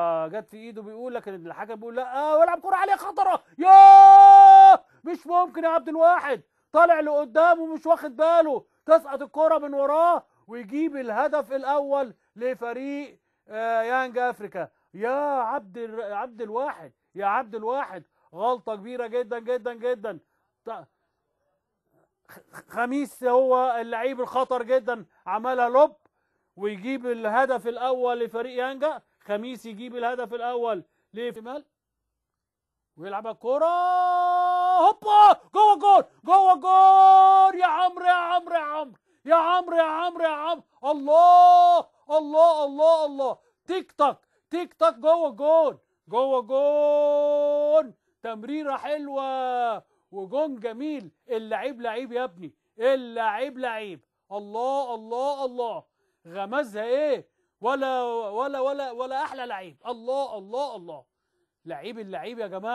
جت في ايده، بيقول لك الحكم بيقول لا، والعب كرة عالية خطرة، ياه مش ممكن يا عبد الواحد، طالع لقدام ومش واخد باله، تسقط الكرة من وراه ويجيب الهدف الأول لفريق يانج أفريكا. يا عبد الواحد، يا عبد الواحد، غلطة كبيرة جدا جدا جدا. خميس هو اللعيب الخطر جدا، عملها لوب ويجيب الهدف الاول لفريق يانجا. خميس يجيب الهدف الاول لشمال ويلعب الكوره، هوبا جوه جول، جوه جول، يا عمرو يا عمرو يا عمرو يا عمرو يا عمرو يا عمرو، الله الله الله الله، تيك تاك تيك تاك، جوه جول، جوه جول، تمريره حلوه وجون جميل. اللعيب لعيب يا ابني، اللعيب لعيب، الله الله الله، غمزها ايه، ولا احلى لعيب، الله الله الله، لعيب اللعيب يا جماعه.